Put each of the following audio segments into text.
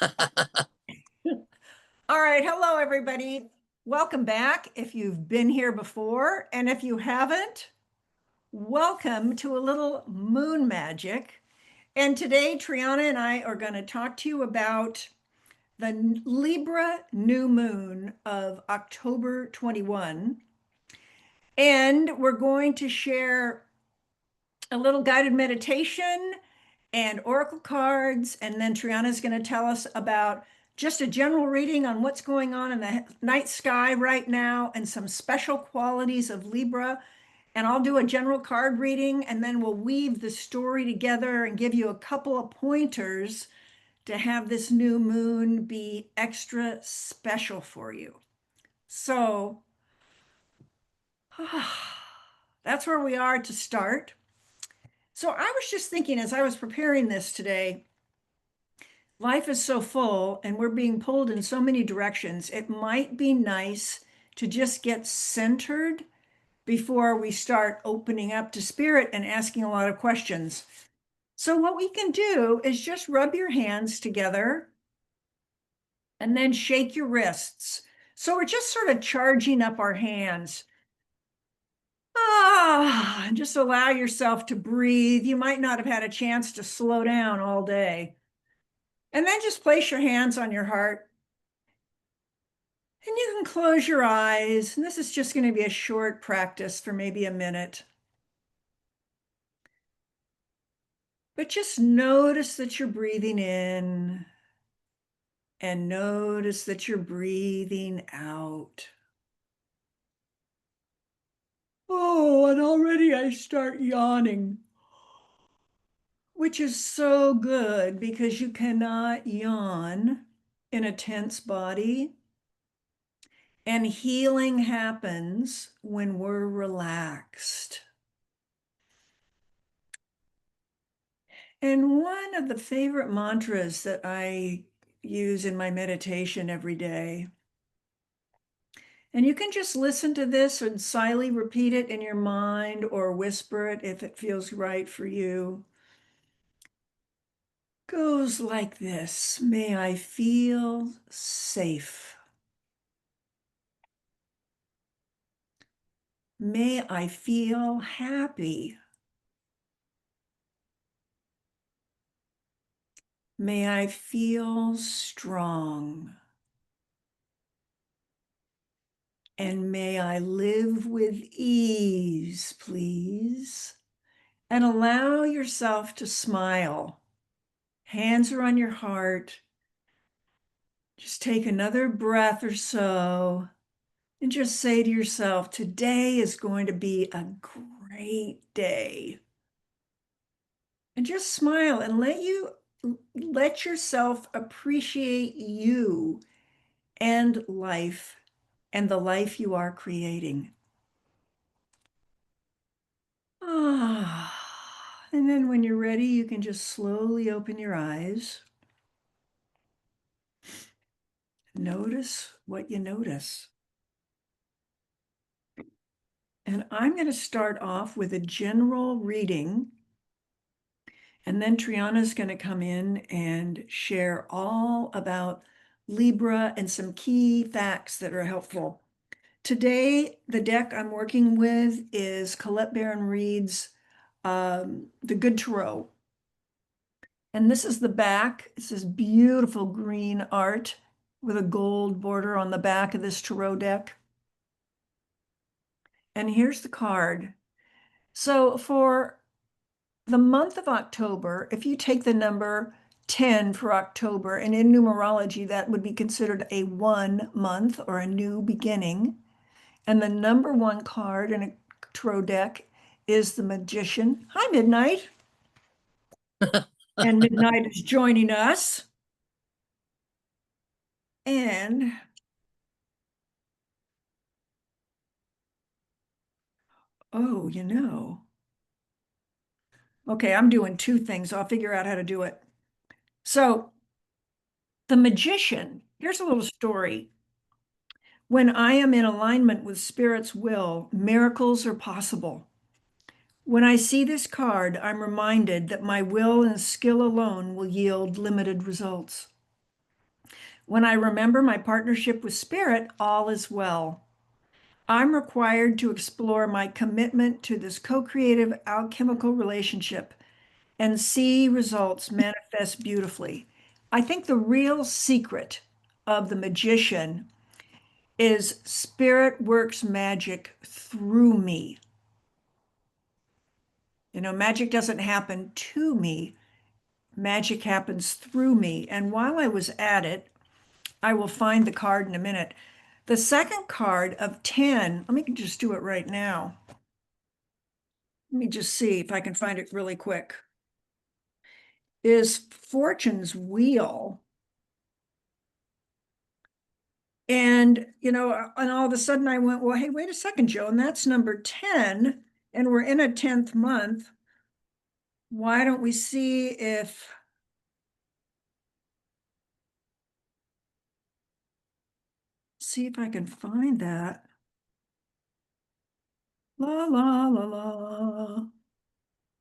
All right, hello everybody. Welcome back if you've been here before, and if you haven't, welcome to a little moon magic. And today, Triana and I are going to talk to you about the Libra new moon of October 21. And we're going to share a little guided meditation and oracle cards. And then Triana's going to tell us about just a general reading on what's going on in the night sky right now and some special qualities of Libra. And I'll do a general card reading, and then we'll weave the story together and give you a couple of pointers to have this new moon be extra special for you. So that's where we are to start. So I was just thinking as I was preparing this today, life is so full and we're being pulled in so many directions. It might be nice to just get centered before we start opening up to spirit and asking a lot of questions. So what we can do is just rub your hands together and then shake your wrists. So we're just sort of charging up our hands. And just allow yourself to breathe. You might not have had a chance to slow down all day. And then just place your hands on your heart. And you can close your eyes. And this is just going to be a short practice for maybe a minute. But just notice that you're breathing in and notice that you're breathing out. Oh, and already I start yawning, which is so good because you cannot yawn in a tense body. And healing happens when we're relaxed. And one of the favorite mantras that I use in my meditation every day, and you can just listen to this and silently repeat it in your mind or whisper it if it feels right for you, goes like this: May I feel safe. May I feel happy. May I feel strong. And may I live with ease, please. And allow yourself to smile. Hands are on your heart. Just take another breath or so and just say to yourself, today is going to be a great day. And just smile and let yourself appreciate you and life and the life you are creating. And then when you're ready, you can just slowly open your eyes. Notice what you notice. And I'm going to start off with a general reading. And then Triana's going to come in and share all about Libra and some key facts that are helpful. Today, the deck I'm working with is Colette Baron-Reid's The Good Tarot. And this is the back. It's this beautiful green art with a gold border on the back of this tarot deck. And here's the card. So for the month of October, if you take the number 10 for October, and in numerology, that would be considered a 1 month or a new beginning. And the number one card in a tarot deck is the Magician. Hi, Midnight. And Midnight is joining us. And oh, okay, I'm doing two things. I'll figure out how to do it. So the Magician, here's a little story. When I am in alignment with Spirit's will, miracles are possible. When I see this card, I'm reminded that my will and skill alone will yield limited results. When I remember my partnership with spirit, all is well. I'm required to explore my commitment to this co-creative alchemical relationship and see results manifest beautifully. I think the real secret of the magician is spirit works magic through me. Magic doesn't happen to me, magic happens through me. And while I was at it, I will find the card in a minute. The second card of 10, let me just do it right now. Let me just see if I can find it really quick. Is Fortune's Wheel. And all of a sudden I went, well, hey, wait a second, Joan, that's number 10, and we're in a 10th month. Why don't we see if I can find that. La, la, la, la.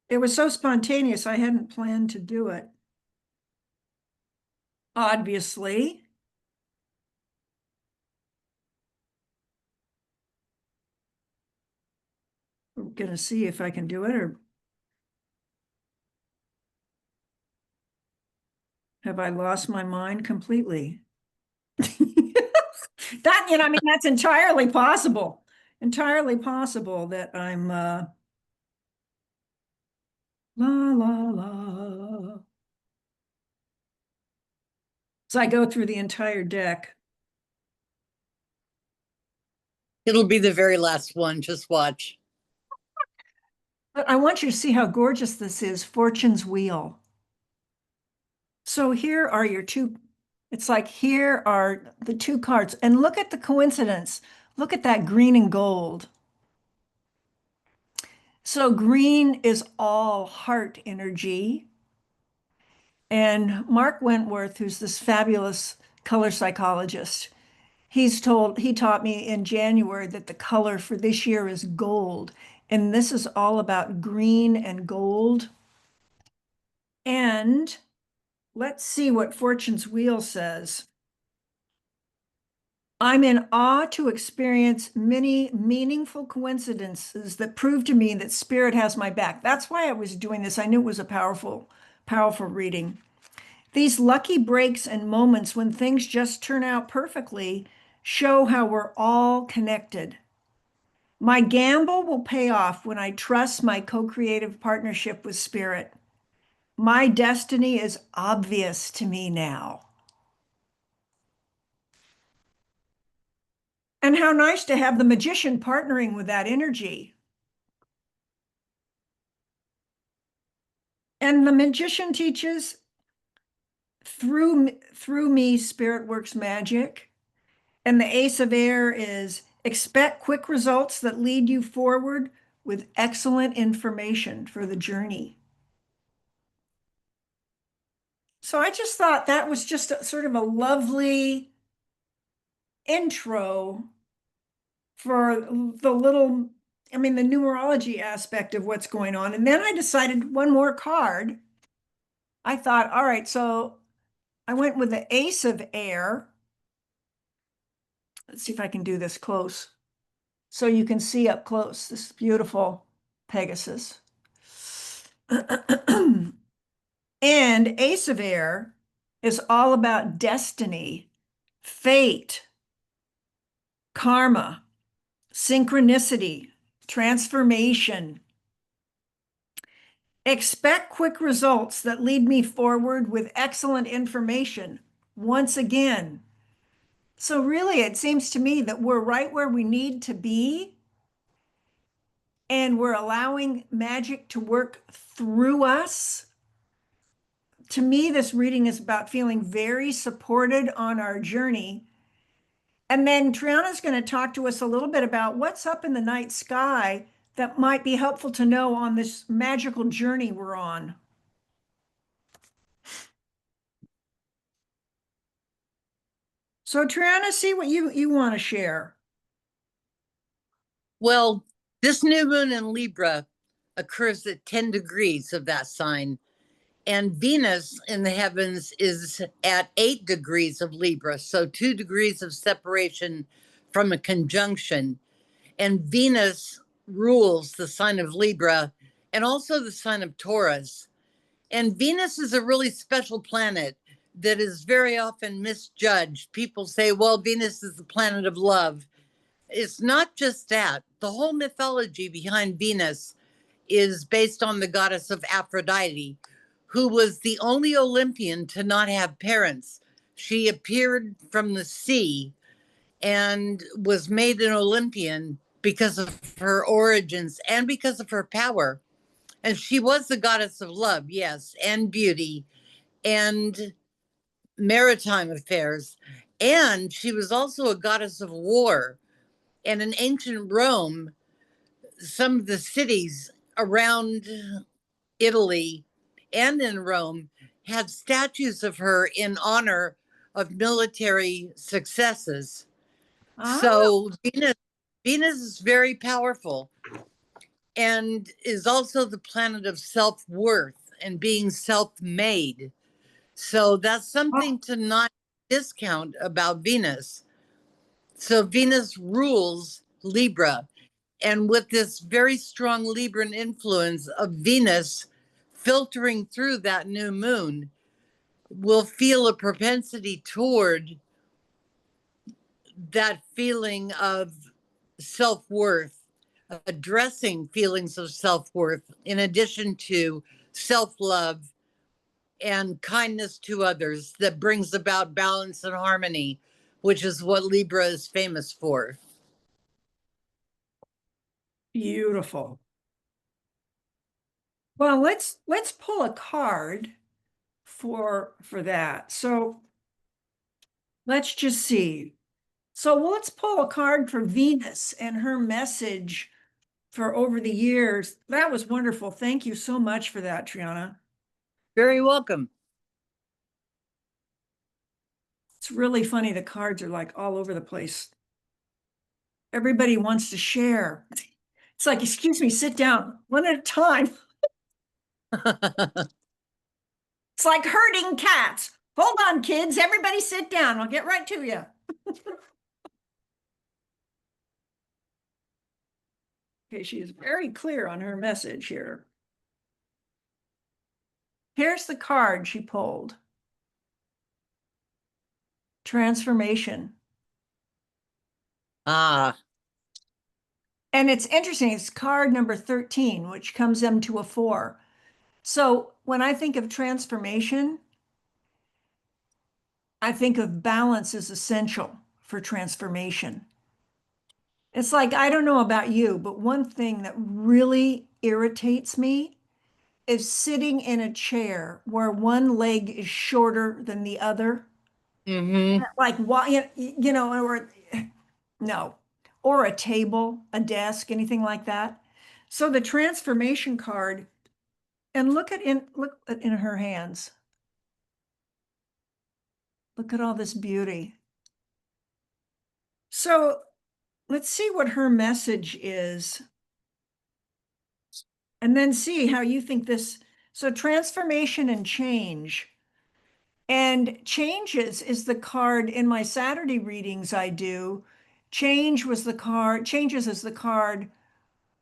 It was so spontaneous, I hadn't planned to do it. Obviously. I'm going to see if I can do it, or have I lost my mind completely? That's entirely possible. Entirely possible that I'm la la la. So I go through the entire deck. It'll be the very last one. Just watch. But I want you to see how gorgeous this is, Fortune's Wheel. So here are your two, it's like here are the two cards. And look at the coincidence. Look at that green and gold. So green is all heart energy. And Mark Wentworth, who's this fabulous color psychologist, he taught me in January that the color for this year is gold. And this is all about green and gold. And let's see what Fortune's Wheel says. I'm in awe to experience many meaningful coincidences that prove to me that spirit has my back. That's why I was doing this. I knew it was a powerful, powerful reading. These lucky breaks and moments when things just turn out perfectly show how we're all connected. My gamble will pay off when I trust my co-creative partnership with spirit. My destiny is obvious to me now. And how nice to have the magician partnering with that energy. And the magician teaches through me, spirit works magic. And the Ace of Air is expect quick results that lead you forward with excellent information for the journey. So I just thought that was just sort of a lovely intro for the the numerology aspect of what's going on. And then I decided one more card. I thought, all right, so I went with the Ace of Air. Let's see if I can do this close. So you can see up close this beautiful Pegasus. And Ace of Air is all about destiny, fate, karma, synchronicity, transformation. Expect quick results that lead me forward with excellent information. Once again. So really, it seems to me that we're right where we need to be, and we're allowing magic to work through us. To me, this reading is about feeling very supported on our journey. And then Triana's going to talk to us a little bit about what's up in the night sky that might be helpful to know on this magical journey we're on. So Triana, see what you want to share. Well, this new moon in Libra occurs at 10 degrees of that sign. And Venus in the heavens is at 8 degrees of Libra, so 2 degrees of separation from a conjunction. And Venus rules the sign of Libra and also the sign of Taurus. And Venus is a really special planet that is very often misjudged. People say, well, Venus is the planet of love. It's not just that. The whole mythology behind Venus is based on the goddess of Aphrodite, who was the only Olympian to not have parents. She appeared from the sea and was made an Olympian because of her origins and because of her power. And she was the goddess of love, yes, and beauty and maritime affairs. And she was also a goddess of war. And in ancient Rome, some of the cities around Italy and in Rome had statues of her in honor of military successes. Ah, So Venus is very powerful and is also the planet of self-worth and being self-made. So that's oh, something to not discount about Venus. So Venus rules Libra. And with this very strong Libran influence of Venus filtering through that new moon, we'll feel a propensity toward that feeling of self worth, addressing feelings of self worth, in addition to self love and kindness to others that brings about balance and harmony, which is what Libra is famous for. beautiful. Well, let's pull a card for that. So let's just see. So let's pull a card for Venus and her message for over the years. That was wonderful. Thank you so much for that, Triana. Very welcome. It's really funny. The cards are like all over the place. Everybody wants to share. It's like, excuse me, sit down one at a time. It's like herding cats. Hold on, kids. Everybody sit down. I'll get right to you. Okay, she is very clear on her message here. Here's the card she pulled. Transformation. Ah, And it's interesting. It's card number 13, which comes into a 4. So when I think of transformation, I think of balance is essential for transformation. It's like, I don't know about you, but one thing that really irritates me is sitting in a chair where one leg is shorter than the other. mm-hmm. Like, why, or no, or a table, a desk, anything like that. So the transformation card, and look at in her hands. Look at all this beauty. So let's see what her message is, and then see how you think this. So transformation and change. And changes is the card in my Saturday readings I do. Changes is the card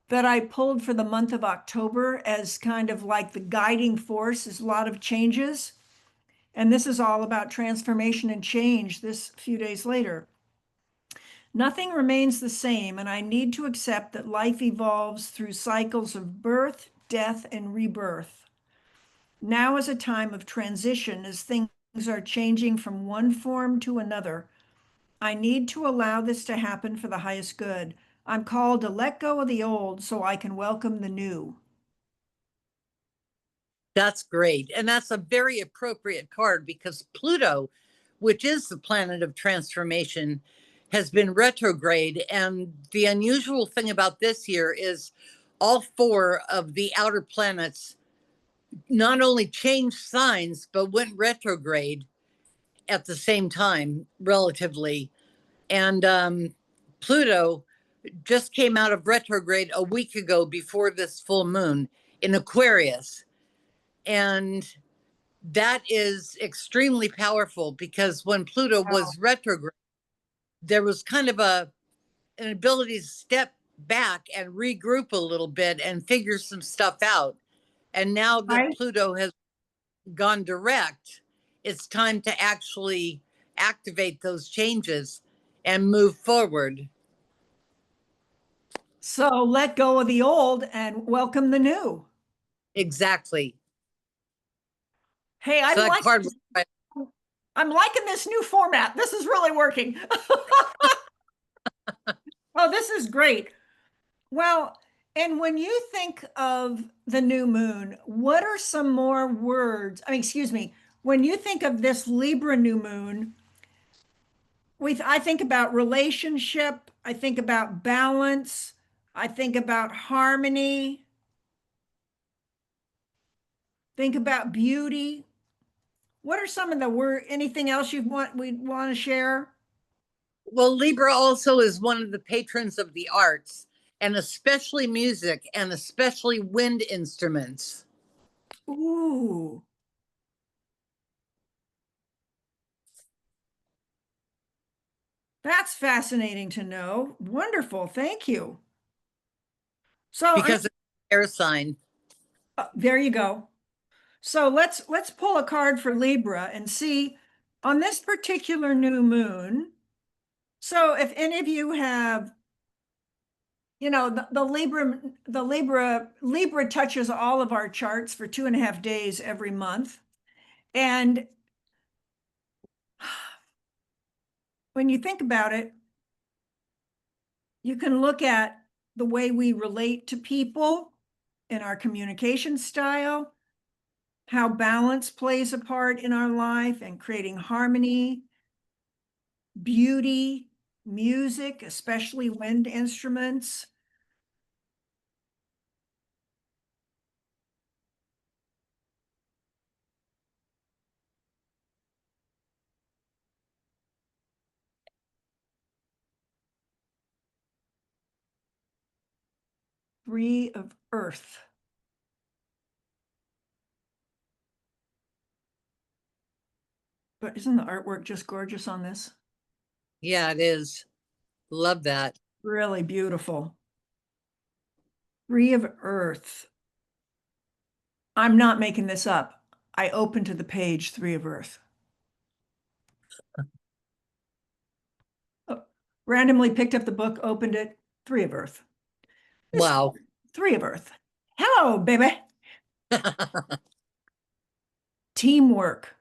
that I pulled for the month of October as kind of like the guiding force is a lot of changes. And this is all about transformation and change this few days later. Nothing remains the same, and I need to accept that life evolves through cycles of birth, death, and rebirth. Now is a time of transition as things are changing from one form to another. I need to allow this to happen for the highest good. I'm called to let go of the old so I can welcome the new. That's great. And that's a very appropriate card because Pluto, which is the planet of transformation, has been retrograde. And the unusual thing about this year is all 4 of the outer planets not only changed signs, but went retrograde at the same time, relatively. And Pluto just came out of retrograde a week ago before this full moon in Aquarius. And that is extremely powerful because when Pluto was retrograde, there was kind of an ability to step back and regroup a little bit and figure some stuff out. And now that Right. Pluto has gone direct, it's time to actually activate those changes and move forward. So let go of the old and welcome the new. Exactly. Hey, So that card, I'm liking this new format. This is really working. Oh, this is great. Well, and when you think of the new moon, what are some more words? I mean, excuse me, when you think of this Libra new moon, I think about relationship, I think about balance, I think about harmony, think about beauty. What are some of the word? Anything else we'd want to share? well, Libra also is one of the patrons of the arts, and especially music and especially wind instruments. Ooh, that's fascinating to know. Wonderful. Thank you. So Because it's an air sign. there you go. So let's pull a card for Libra and see on this particular new moon. So if any of you have, the Libra touches all of our charts for 2.5 days every month. And when you think about it, you can look at the way we relate to people in our communication style, how balance plays a part in our life and creating harmony, beauty, music, especially wind instruments. Three of Earth. But isn't the artwork just gorgeous on this? Yeah, it is. Love that. Really beautiful. Three of Earth. I'm not making this up. I opened to the page Three of Earth. Oh, randomly picked up the book, opened it, Three of Earth. This Wow. Three of Earth. Hello, baby. Teamwork.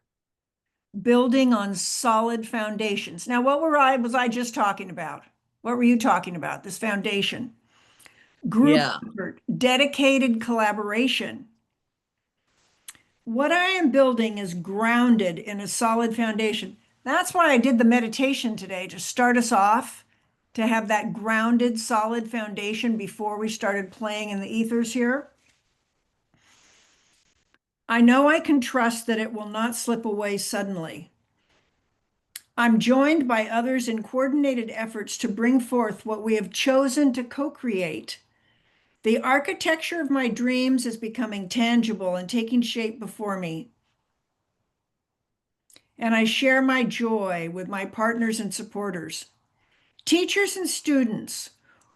Building on solid foundations. Now, was I just talking about? What were you talking about? This foundation. Group Yeah. effort, dedicated collaboration. What I am building is grounded in a solid foundation. That's why I did the meditation today to start us off, to have that grounded, solid foundation before we started playing in the ethers here. I know I can trust that it will not slip away suddenly. I'm joined by others in coordinated efforts to bring forth what we have chosen to co-create. The architecture of my dreams is becoming tangible and taking shape before me. And I share my joy with my partners and supporters. Teachers and students,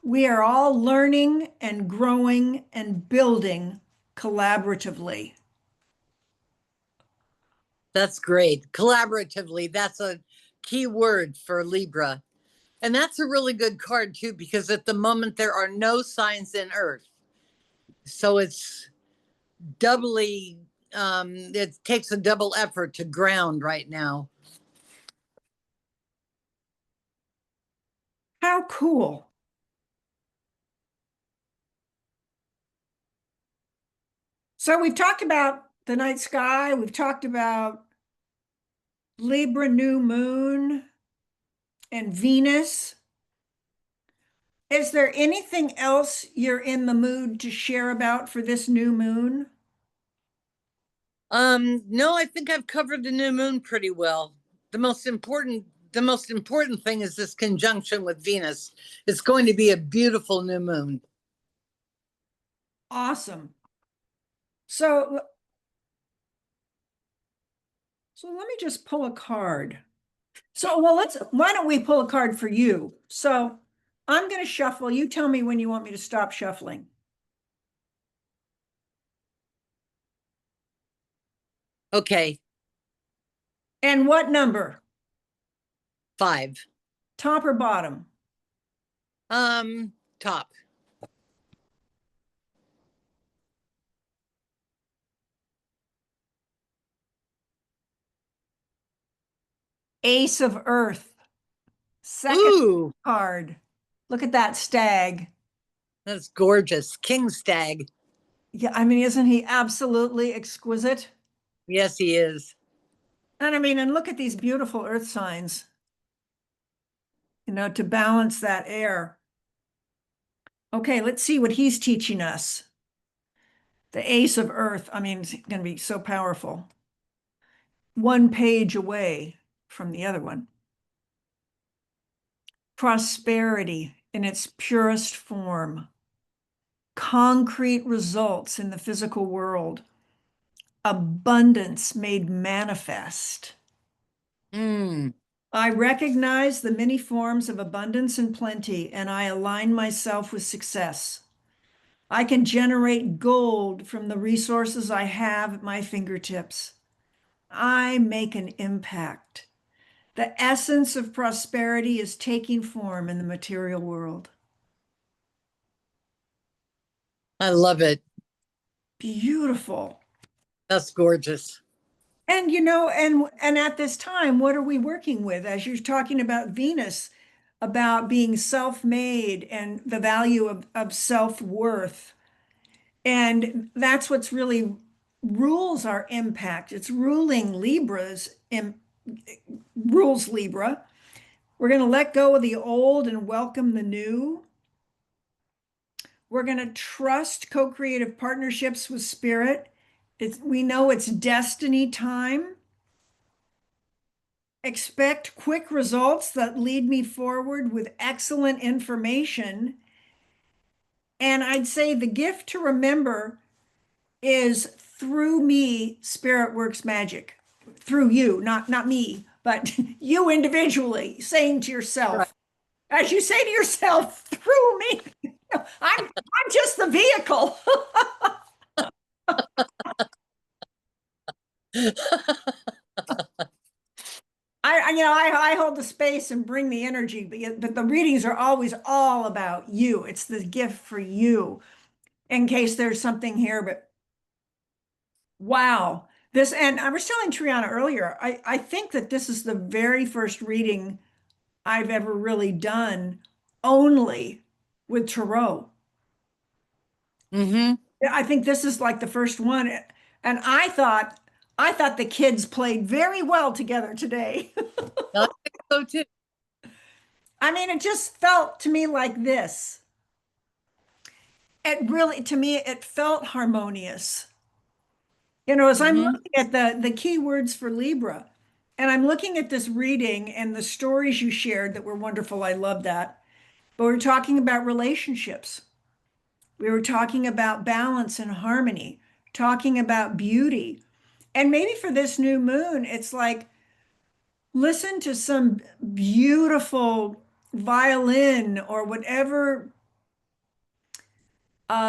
we are all learning and growing and building collaboratively. That's great. Collaboratively, that's a key word for Libra. And that's a really good card too, because at the moment there are no signs in Earth. So it's doubly, it takes a double effort to ground right now. How cool. So we've talked about the night sky, we've talked about Libra new moon and Venus. Is there anything else you're in the mood to share about for this new moon? No, I think I've covered the new moon pretty well. The most important thing is this conjunction with Venus. It's going to be a beautiful new moon. Awesome. So So let me just pull a card. So, well, why don't we pull a card for you? So I'm going to shuffle. You tell me when you want me to stop shuffling. Okay, And what number? 5. Top or bottom? Top. Ace of Earth. Second Ooh, card. Look at that stag. that's gorgeous. King Stag. Yeah, I mean, isn't he absolutely exquisite? Yes, he is. And I mean, and look at these beautiful earth signs, to balance that air. Okay, let's see what he's teaching us. The Ace of Earth, I mean, it's going to be so powerful. One page away from the other one. Prosperity in its purest form. Concrete results in the physical world. Abundance made manifest. Mm, I recognize the many forms of abundance and plenty, and I align myself with success. I can generate gold from the resources I have at my fingertips. I make an impact. The essence of prosperity is taking form in the material world. I love it. Beautiful. That's gorgeous. And and at this time, what are we working with? As you're talking about Venus, about being self-made and the value of self-worth. And that's what's really rules our impact. It's rules Libra. We're going to let go of the old and welcome the new. We're going to trust co-creative partnerships with spirit. We know it's destiny time. Expect quick results that lead me forward with excellent information. And I'd say the gift to remember is through me, spirit works magic. Through you, not me, but you individually saying to Right. yourself, as you say to yourself, through me, I'm just the vehicle. I hold the space and bring the energy, but the readings are always all about you. It's the gift for you in case there's something here, but wow. And I was telling Triana earlier, I think that this is the very first reading I've ever really done only with tarot. Mm-hmm. I think this is like the first one. And I thought the kids played very well together today. I think so too. I mean, it just felt to me like this. To me, it felt harmonious. As I'm Mm-hmm. looking at the key words for Libra, and I'm looking at this reading and the stories you shared that were wonderful. I love that. But we're talking about relationships. We were talking about balance and harmony, talking about beauty. And maybe for this new moon, it's like listen to some beautiful violin or whatever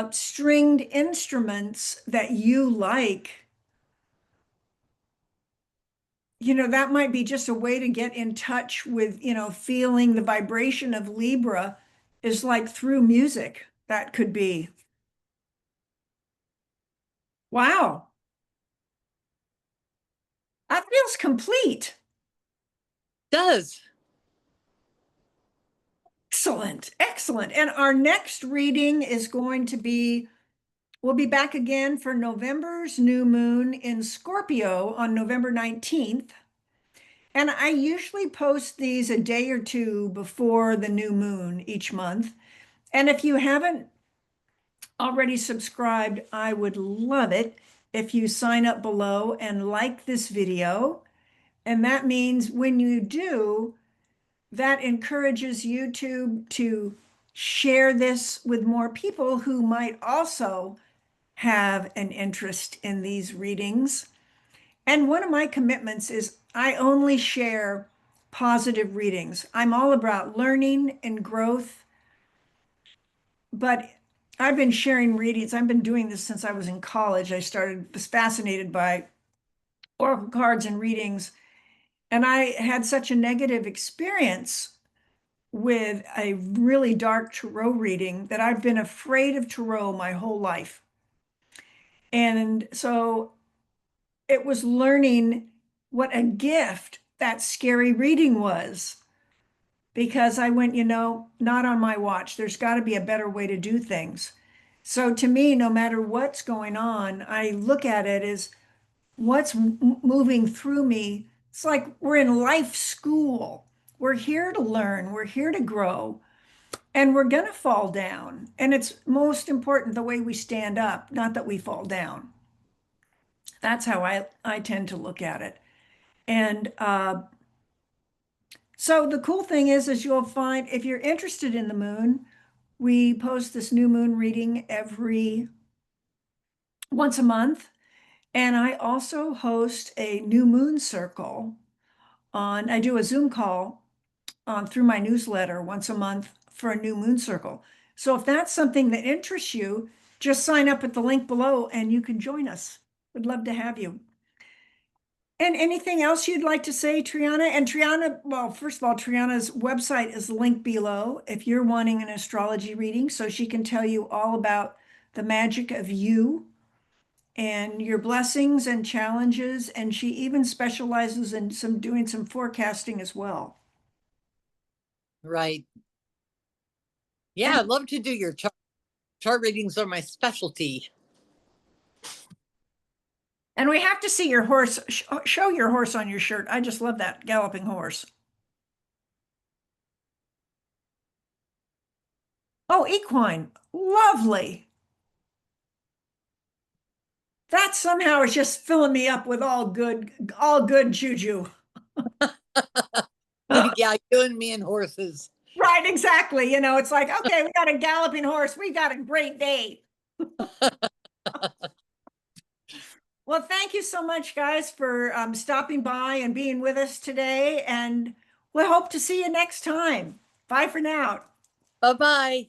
stringed instruments that you like. That might be just a way to get in touch with, feeling the vibration of Libra is like through music. That could be. Wow, that feels complete. Does. Excellent, excellent. And our next reading is going to be, we'll be back again for November's new moon in Scorpio on November 19th. And I usually post these a day or two before the new moon each month. And if you haven't already subscribed, I would love it if you sign up below and like this video. And that means when you do, that encourages YouTube to share this with more people who might also have an interest in these readings. And one of my commitments is I only share positive readings. I'm all about learning and growth, but I've been sharing readings. I've been doing this since I was in college. I was fascinated by oracle cards and readings, and I had such a negative experience with a really dark tarot reading that I've been afraid of tarot my whole life. And so it was learning what a gift that scary reading was, because I went, not on my watch. There's got to be a better way to do things. So to me, no matter what's going on, I look at it as what's moving through me. It's like we're in life school. We're here to learn, we're here to grow, and we're going to fall down. And it's most important the way we stand up, not that we fall down. That's how I tend to look at it. And so the cool thing is you'll find if you're interested in the moon, we post this new moon reading every once a month. And I also host a new moon circle I do a Zoom call through my newsletter once a month for a new moon circle. So if that's something that interests you, just sign up at the link below and you can join us. We'd love to have you. And anything else you'd like to say, Triana? And Triana, well, first of all, Triana's website is linked below if you're wanting an astrology reading, so she can tell you all about the magic of you and your blessings and challenges. And she even specializes in doing some forecasting as well. Right. Yeah, And, I'd love to do your chart readings are my specialty. and we have to see your horse. Show your horse on your shirt. I just love that galloping horse. Oh, equine. Lovely. That somehow is just filling me up with all good juju. Yeah, you and me and horses. Right, exactly. It's like, okay, we got a galloping horse. We got a great day. Well, thank you so much, guys, for stopping by and being with us today. And we hope to see you next time. Bye for now. Bye bye.